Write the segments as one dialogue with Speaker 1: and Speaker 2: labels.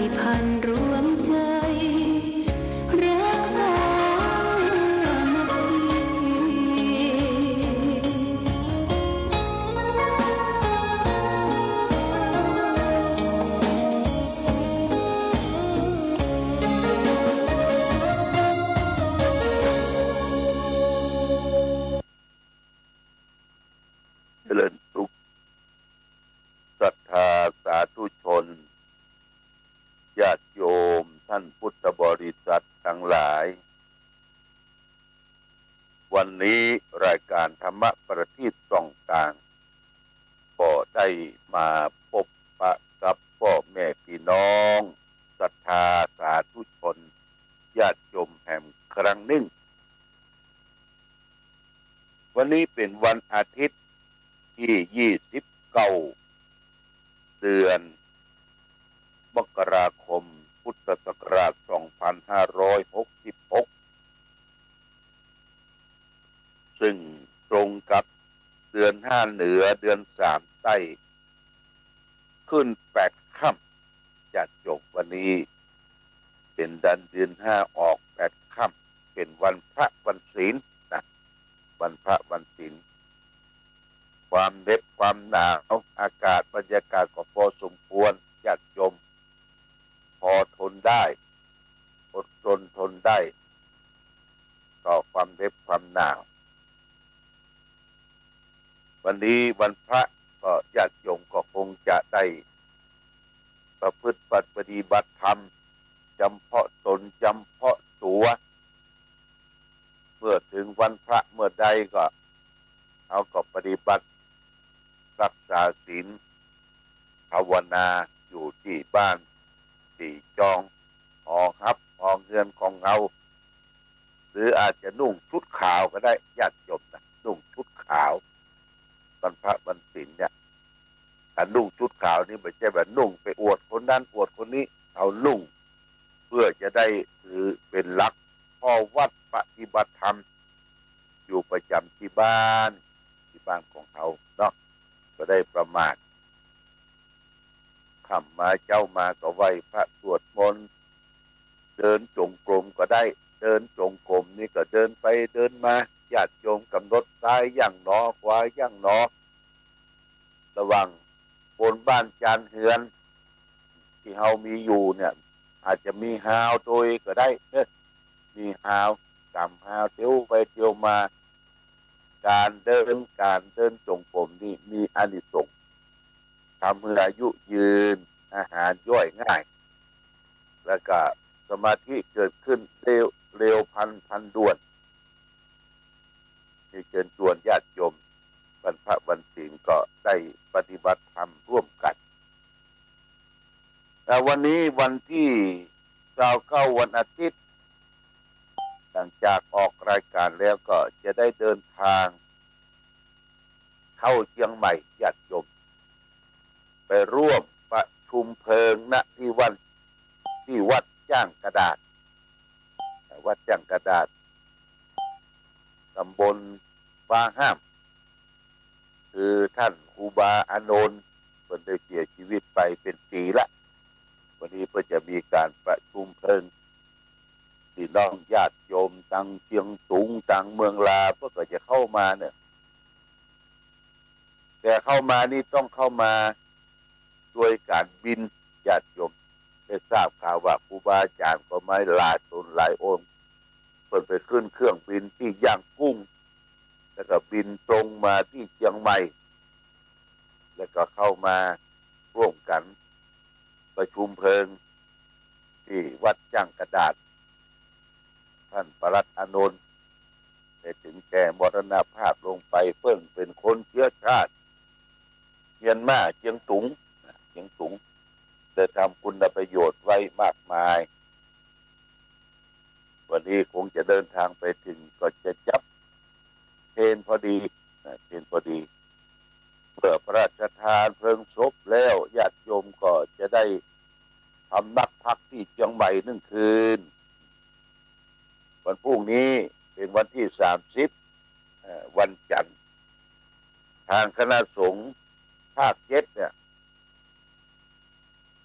Speaker 1: ติพันธ์รวมใจรักษา
Speaker 2: เจริญสุขศรัทธาสาธุชนญาติโยมท่านพุทธบริษัททั้งหลายวันนี้รายการธรรมประทีปส่องต่างก็ได้มาพบปะกับพ่อแม่พี่น้องศรัทธาสาธุชนญาติโยมแห่งครั้งหนึ่งวันนี้เป็นวันอาทิตย์ที่29เดือนมกราคมพุทธศักราช2566ซึ่งตรงกับเดือน5เหนือเดือน3ใต้ขึ้น8ค่ำญาติโยมวันนี้เป็นเดือน5ออก8ค่ำเป็นวันพระวันศีลนะวันพระวันศีลความเหน็บความหนาวอากาศบรรยากาศก็พอสมควรญาติโยมพอทนได้อดทนได้ต่อความเหน็บความหนาววันนี้วันพระก็ญาติโยมก็คงจะได้ประพฤติปฏิบัติธรรมจำเพาะตนจำเพาะตัวเมื่อถึงวันพระเมื่อใดก็เอาก็ปฏิบัติรักษาศีลภาวนาอยู่ที่บ้านที่จองหอครับหอเงินของเราหรืออาจจะนุ่งชุดขาวก็ได้ญาติโยมนะนุ่งชุดขาววันพระวันศีลเนี่ยถ้านุ่งชุดขาวนี่ไม่ใช่แบบนุ่งไปอวดคนนั้นอวดคนนี้เอานุ่งเพื่อจะได้ถือเป็นหลักข้อวัดปฏิบัติธรรมอยู่ประจำที่บ้านของเขาเนาะก็ได้ประมาทค่ำมาเจ้ามาก็ไหว้พระสวดมนต์เดินจงกรมก็ได้เดินจงกรมนี่ก็เดินไปเดินมาญาติโยมกำหนดซ้ายย่างหนอขวาย่างหนอระวังบนบ้านจานเฮือนที่เฮามีอยู่เนี่ยอาจจะมีหาวโดยก็ได้มีหาวกำหาวเที่ยวไปเที่ยวมาการเดินจงกรมนี่มีอานิสงส์ทำให้อายุยืนอาหารย่อยง่ายแล้วก็สมาธิเกิดขึ้นเร็วพันด่วนที่เชิญชวนญาติโยมวันพระวันศีลก็ได้ปฏิบัติธรรมร่วมกันแต่วันนี้วันที่29วันอาทิตย์หลังจากออกรายการแล้วก็จะได้เดินทางเข้าเชียงใหม่ญาติโยมไปร่วมประชุมเพลิงณที่วัดจ้างกระดาษตำบลฟ้าห้ามคือท่านครูบาอานนท์เพิ่นได้เสียชีวิตไปเป็นปีละวันนี้เพื่อจะมีการประชุมเพลิงพี่น้องญาติโยมต่างเชียงตุงต่างเมืองลาเพื่อก็จะเข้ามาเนี่ยแต่เข้ามานี่ต้องเข้ามาด้วยการบินญาติโยมได้ทราบข่าวว่าครูบาอาจารย์ก็ไม่หลายตนหลายองค์เพิ่นไปขึ้นเครื่องบินที่ย่างกุ้งแล้วก็บินตรงมาที่เชียงใหม่แล้วก็เข้ามาร่วมกันประชุมเพลิงที่วัดจ้างกระดาษท่านปลัดอานนท์ได้ถึงแก่มรณภาพลงไปเพิ่งเป็นคนเชื้อชาติเมียนมาเชียงตุงได้ทำคุณประโยชน์ไว้มากมายวันนี้คงจะเดินทางไปถึงก็จะจับเพลพอดีเพื่อพระราชทานเพลิงศพแล้วญาติโยมก็จะได้ทำนักพักที่เชียงใหม่1 คืนวันพรุ่งนี้เป็นวันที่30วันจันทร์ทางคณะสงฆ์ภาค7เนี่ย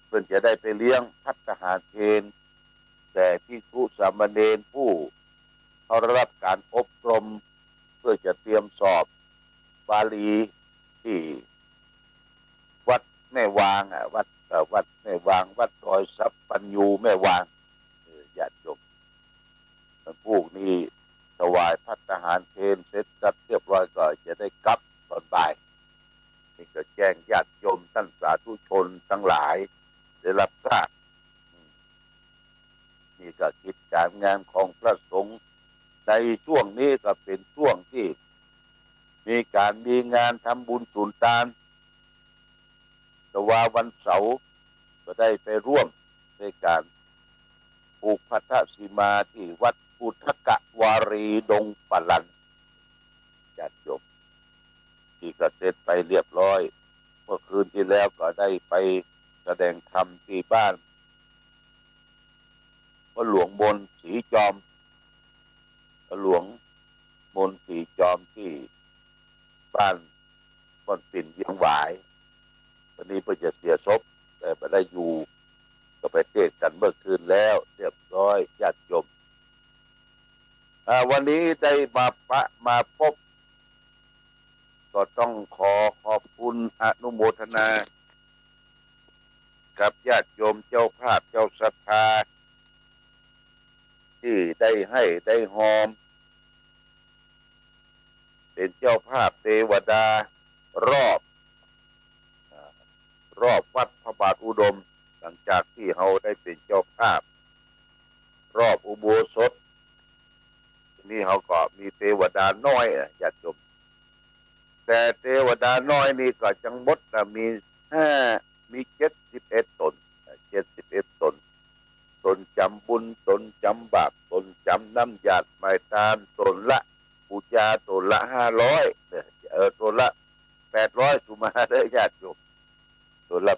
Speaker 2: เพิ่นจะได้ไปเลี้ยงภัตตา หารเพลแต่ภิกษุสามเณรผู้เขารับการอบรมเพื่อจะเตรียมสอบบาลีที่วัดแม่วางวัดแม่วางวัดดอยสัพปัญญูแม่วางญาติโยมพวกนี้ถวายภัตตาหารเพลเสร็จสับเรียบร้อยก็จะได้กลับตอนบ่ายนี่ก็แจ้งญาติโยมท่านสาธุชนทั้งหลายได้รับทราบนี่ก็กิจการงานของพระสงฆ์ในช่วงนี้ก็เป็นช่วงที่มีงานทำบุญสุนทานแต่ว่าวันเสาร์ก็ได้ไปร่วมในการปลูกพัทธสีมาที่วัดพุทธกวารีดงปะลันญาติโยมที่ก็เสร็จไปเรียบร้อยเมื่อคืนที่แล้วก็ได้ไปแสดงธรรมที่บ้านพระหลวงมนศรีจอมพระหลวงมนศรีจอมที่บ้านก้อนปิ่นเวียงหวายวันนี้เพื่อจะเสียศพแต่ไม่ได้อยู่ก็ไปเทศกันเมื่อคืนแล้วเรียบร้อยญาติโยมวันนี้ได้มาพบก็ต้องขอบคุณอนุโมทนากับญาติโยมเจ้าภาพเจ้าศรัทธาที่ได้ให้ได้หอมเป็นเจ้าภาพเทวดารอบวัดพระบาทอุดมหลังจากที่เขาได้เป็นเจ้าภาพรอบอุโบสถนี่เขาก็มีเทวดาน้อยญาติโยมแต่เทวดาน้อยนี่ก็จังหมดมี71 ตน71 ตนตนจำบุญตนจำบาปตนจำน้ำหยาดไม้ตาลตนละปูจาตนละ500ตนละ800สุมาได้ญาติโยมตนละ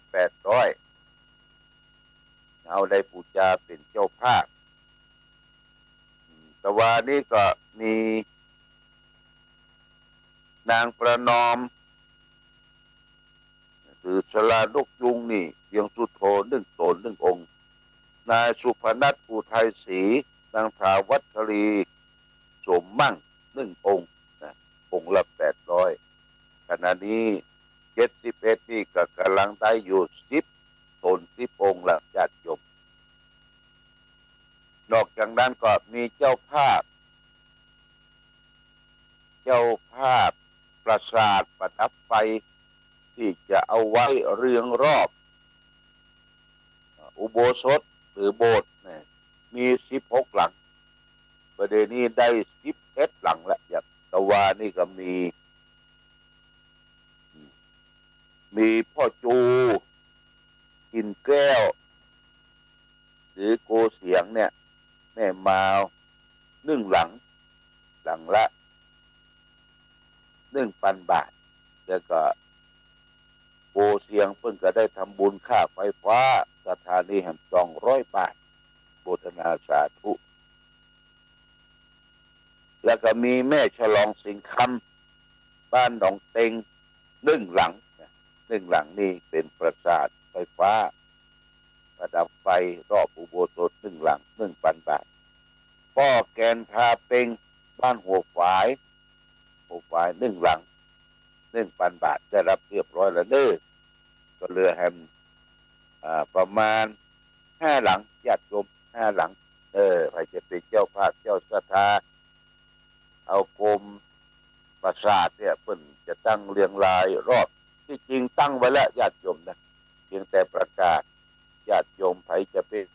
Speaker 2: 800เอาได้ปูจาเป็นเจ้าภาพแต่ว่านี่ก็มีนางประนอมคือชลาลูกยุงนี่เพียงสุโธ1 ตน 1 องค์นายสุพนัทอุทัยศรีนางถาวัชรีสมมั่ง1 องค์นะองค์ละ800ขณะนี้71นี่ก็กำลังได้อยู่10 ตน 10 องค์ละญาติโยมนอกจากนั้นก็มีเจ้าภาพปราสาทประดับไฟที่จะเอาไว้เรืองรอบอุโบสถหรือโบสถ์มี16 หลังประเดี๋ยวนี้ได้11 หลังแล้วอย่างตะวานี่ก็มีพ่อจูกินแก้วหรือโกเสียงเนี่ยแม่มา1 หลังละ1,000 บาทแล้วก็โกเสียงเพิ่งก็ได้ทำบุญค่าไฟฟ้าสถานีแห่ง200 บาทโฆษณาสาธุแล้วก็มีแม่ฉลองสิงคำบ้านหนองเต็ง1 หลังนี่เป็นปราสาทไฟฟ้าประดับไฟรอบอุโบสถ1 หลัง 1,000 บาทพ่อแกนพาเป็งบ้านหัวฝาย1 หลัง 1,000 บาทได้รับเรียบร้อยแล้วเด้อก็เหลือแฮมประมาณ5 หลังญาติโยม5 หลังใครจะเป็นเจ้าภาพเจ้าศรัทธาเอากรมปราสาทเนี่ยเพิ่นจะตั้งเรียงรายรอบที่จริงตั้งไว้แล้วญาติโยมนะเพียงแต่ประกาศญาติโยมใครจะเป็น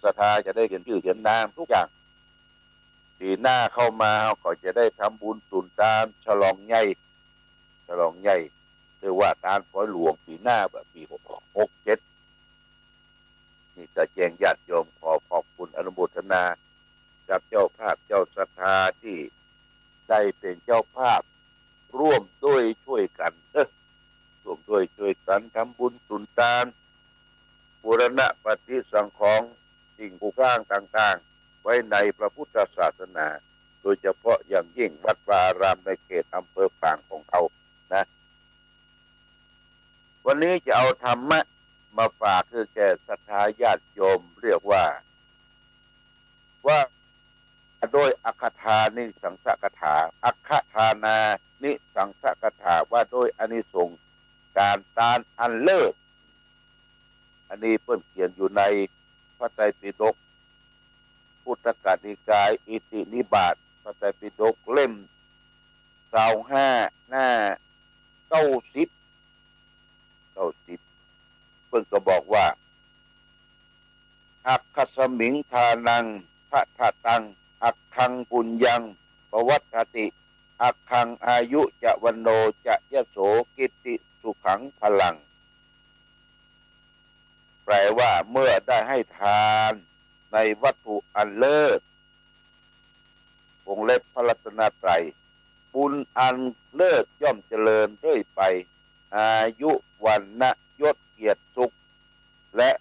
Speaker 2: ศรัทธาจะได้เขียนชื่อเขียนนามทุกอย่างปีหน้าเข้ามาก็จะได้ทำบุญสุนทานฉลองใหญ่หรือว่าทานฝอยหลวงปีหน้าแบบปี67นี่จะแจ้งญาติโยมขอบคุณอนุโมทนากับเจ้าภาพเจ้าศรัทธาที่ได้เป็นเจ้าภาพร่วมด้วยช่วยกันทำบุญสุนทานบูรณะปฏิสังขรณ์สิ่งปลูกสร้างต่างๆไว้ในพระพุทธศาสนาโดยเฉพาะอย่างยิ่งวัดวาอารามในเขตอำเภอปางของเราใน นี้จะเอาธรรมะมาฝากคือแก่ศรัทธาญาติโยมเรียกว่าโดยอัคคทานิสังสกถาอัคคทานานิสังสกถาว่าโดยอานิสงส์การทานอันเลิศอันนี้เพิ่นเขียนอยู่ในพระไตรปิฎกพุทธกนิกายอิตินิบาตพระไตรปิฎกเล่ม25หน้า90เพิ่นก็บอกว่าอักขสมิงทานังพระทตังอักขังปุญญังปวัตติอักขังอายุจะวันโนจะยโสกิตติสุขังพลังแปลว่าเมื่อได้ให้ทานในวัตถุอันเลิศวงเล็บพระรัตนตรัยบุญอันเลิศย่อมเจริญเรื่อยไปอายุวันนะยศเกียรติสุขและ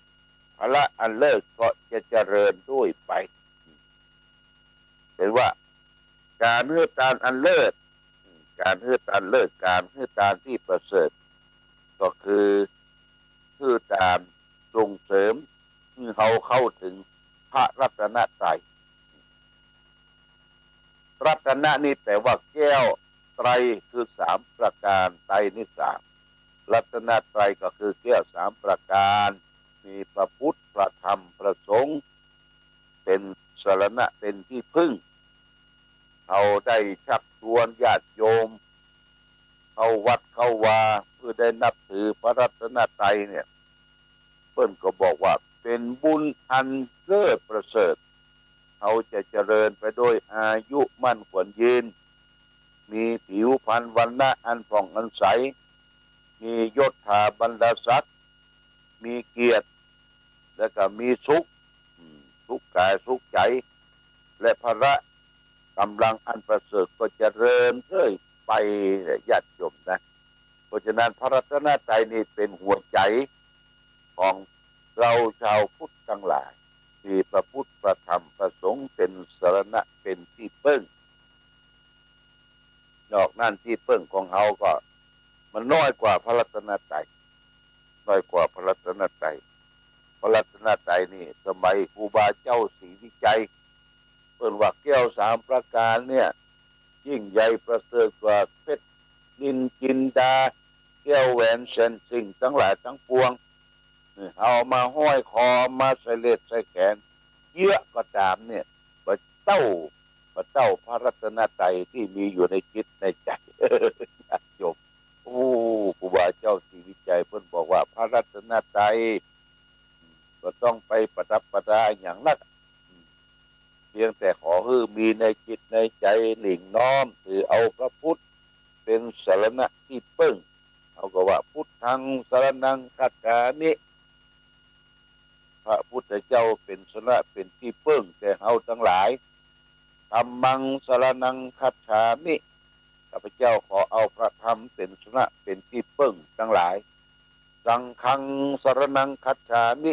Speaker 2: พละอันเลิศก็จะเจริญด้วยไปเป็นว่าการฮือตานอันเลิศการฮือตานเลิศการฮือตานที่ประเสริฐก็คือฮือตานส่งเสริมให้เขาเข้าถึงพระรัตนตรัยรัตนะนี่แปลว่าแก้วไตรคือ3ประการไตรนี่3รัตนตรัยก็คือแก้ว3ประการมีพระพุทธพระธรรมพระสงฆ์เป็นสรณะเป็นที่พึ่งเขาได้ชักชวนญาติโยมเข้าวัดเข้าวาเพื่อได้นับถือพระรัตนตรัยเนี่ยเพิ่นก็บอกว่าเป็นบุญอันเลิศประเสริฐเขาจะเจริญไปด้วยอายุมั่นขวัญยืนมีผิวพรรณวรรณะอันผ่องอันใสมียศถาบรรดาศักดิ์มีเกียรติและก็มีสุขกายสุขใจและพระกำลังอันประเสริฐก็เจริญเรื่อยไปญาติโยมนะเพราะฉะนั้นพระรัตนตรัยนี่เป็นหัวใจของเราชาวพุทธทั้งหลายที่พระพุทธพระธรรมพระสงฆ์เป็นสรณะเป็นที่พึ่งนอกนั้นที่พึ่งของเขาก็มันน้อยกว่าพระรัตนตรัยน้อยกว่าพระรัตนตรัยพระรัตนตรัยนี่สมัยครูบาเจ้าศรีวิจัยเพิ่นว่าแก้ว3ประการเนี่ยยิ่งใหญ่ประเสริฐกว่าเพชรนินจินดาแก้วแหวนเซนสิ่งทั้งหลายทั้งปวงเอามาห้อยคอมาใส่เล็บใส่แขนเยอะก็ตามเนี่ยพระเจ้าพระรัตนตรัยที่มีอยู่ในจิตในใจจบโอ้ครูบาเจ้าศรีวิจัยเพิ่นบอกว่าพระรัตนตรัยก็ต้องไปประดับประดาอย่างนั้นเพียงแต่ขอให้มีในจิตในใจหลิ่งน้อมถือเอาพระพุทธเป็นสรณะที่พึ่งเอาก็ว่าพุทธังสรณังคัจฉามิพระพุทธเจ้าเป็นสรณะเป็นที่พึ่งแต่เฮาทั้งหลายธัมมังสรณังคัจฉามิข้าพเจ้าขอเอาพระธรรมเป็นสรณะเป็นที่พึ่งทั้งหลายสังฆังสรณังคัจฉามิ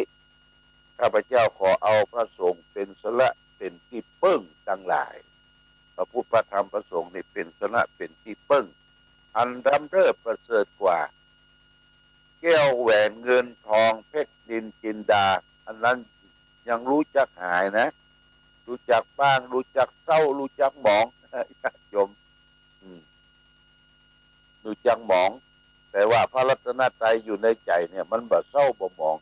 Speaker 2: ข้าพเจ้าขอเอาพระสงฆ์เป็นสรณะเป็นที่พึ่งทั้งหลายพระพุทธพระธรรมพระสงฆ์นี่เป็นสรณะเป็นที่พึ่งอันร่ำเริศประเสริฐกว่าแก้วแหวนเงินทองเพชรนินจินดาอันนั้นยังรู้จักหายนะรู้จักบ้างรู้จักเศร้ารู้จักหมองโยมรู้จักหมองแต่ว่าพระรัตนตรัยอยู่ในใจเนี่ยมันบ่เศร้าบ่หมอง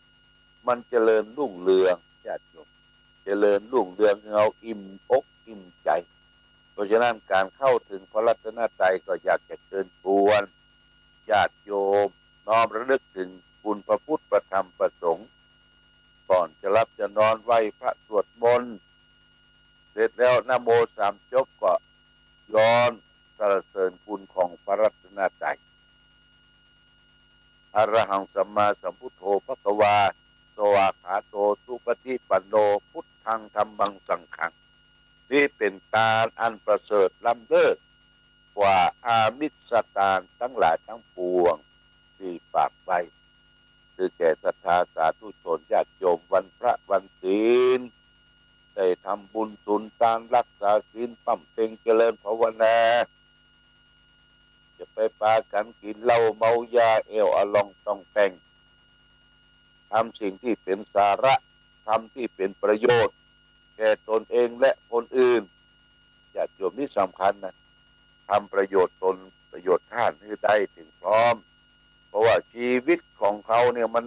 Speaker 2: มันเจริญรุ่งเรืองญาติโยมเจริญรุ่งเรืองเราอิ่มอกอิ่มใจเพราะฉะนั้นการเข้าถึงพระรัตนตรัยก็อยากจะเชิญชวนญาติโยมน้อมระลึกถึงคุณพระพุทธพระธรรมพระสงฆ์ก่อนจะรับจะนอนไหว้พระสวดมนต์เสร็จแล้วนะโม3จบก็ย้อนสรรเสริญคุณของพระรัตนตรัยอรหังสัมมาสัมพุทโธภควาโตอาคาโตสุปฏิปันโนพุทธังธัมมังสังฆังนี่เป็นการอันประเสริฐล้ำเลิศกว่าอามิสตานทั้งหลายทั้งปวงที่ฝากไว้คือแก่ศรัทธาสาธุชนญาติโยมวันพระวันศีลได้ทำบุญสุนทานรักษาศีลปั้มเพ็งเจริญภาวนาจะไปปากันกินเหล้าเมายาเอวอลองต้องแต่ง ำสิ่งที่เป็นสาระทำที่เป็นประโยชน์แก่ตนเองและคนอื่นญาติโยมนี่สำคัญนะทำประโยชน์ตนประโยชน์ท่านให้ได้ถึงพร้อมเพราะว่าชีวิตของเขาเนี่ยมัน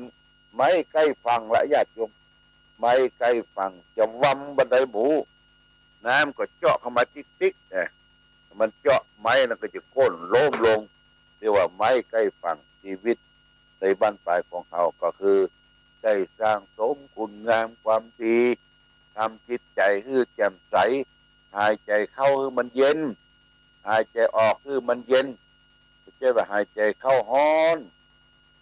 Speaker 2: ไม่ใกล้ฟังละญาติโยมไม่ใกล้ฟังจะวำบันไดหมูน้ำก็เจาะเข้ามาติ๊กๆเนี่ยมันเจาะไม้แล้วก็จะก้นโล้มลงเรียกว่าไม้ใกล้ฟังชีวิตในบ้านปลายของเขาก็คือได้สร้างสมคุณงามความดีทำจิตใจให้แจ่มใสหายใจเข้าให้มันเย็นหายใจออกให้มันเย็นไม่ใช่ว่าหายใจเข้าฮ้อน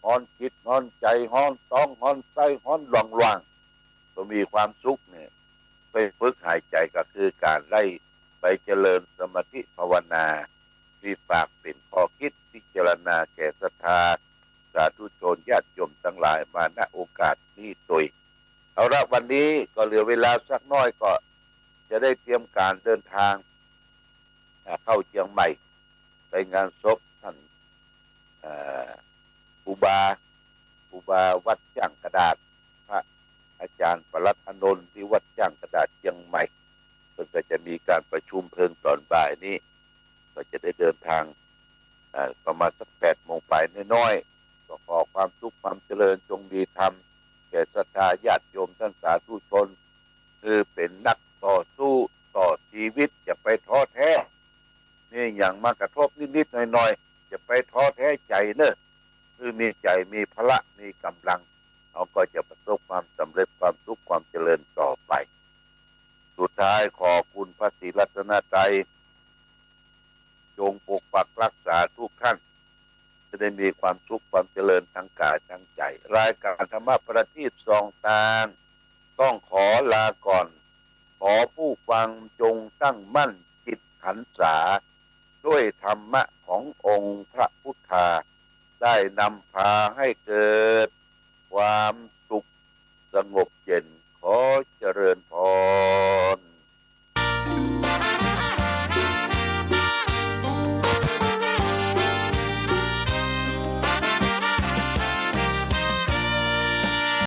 Speaker 2: ฮ้อนจิตฮ้อนใจฮ้อนท้องฮ้อนไส้ฮ้อนหว่างๆก็มีความสุขเนี่ยไปฝึกหายใจก็คือการไล่ไปเจริญสมาธิภาวนาที่ฝากเป็นข้อคิดพิจารณาแก่ศรัทธาสาธุชนญาติโยมทั้งหลายมาณโอกาสนี้โดยเอาละวันนี้ก็เหลือเวลาสักน้อยก็จะได้เตรียมการเดินทางเข้าเชียงใหม่ไปงานศพท่านครูบาวัดจ้างกระดาษพระอาจารย์ปลัดอนนท์ที่วัดจ้างกระดาษเชียงใหม่ก็จะมีการประชุมเพลิงตอนบ่ายนี้ก็จะได้เดินทางประมาณสัก8 โมงไปน้อยๆก็ขอความสุขความเจริญจงมีธรรมแก่ศรัทธาญาติโยมท่านสาธุชนคือเป็นนักต่อสู้ต่อชีวิตอย่าไปท้อแท้นี่อย่างมากระทบนิดๆหน่อยๆอย่าไปท้อแท้ใจเนอะคือมีใจมีพละมีกำลังเราก็จะประสบความสำเร็จความสุขความเจริญต่อไปสุดท้ายขอคุณพระศรีรัตนตรัยจงปกปักรักษาทุกท่านจะได้มีความสุขความเจริญทั้งกายทั้งใจรายการธรรมะประทีปส่องทางต้องขอลาก่อนขอผู้ฟังจงตั้งมั่นจิตขันษาด้วยธรรมะขององค์พระพุทธาได้นำพาให้เกิดความสุขสงบเย็น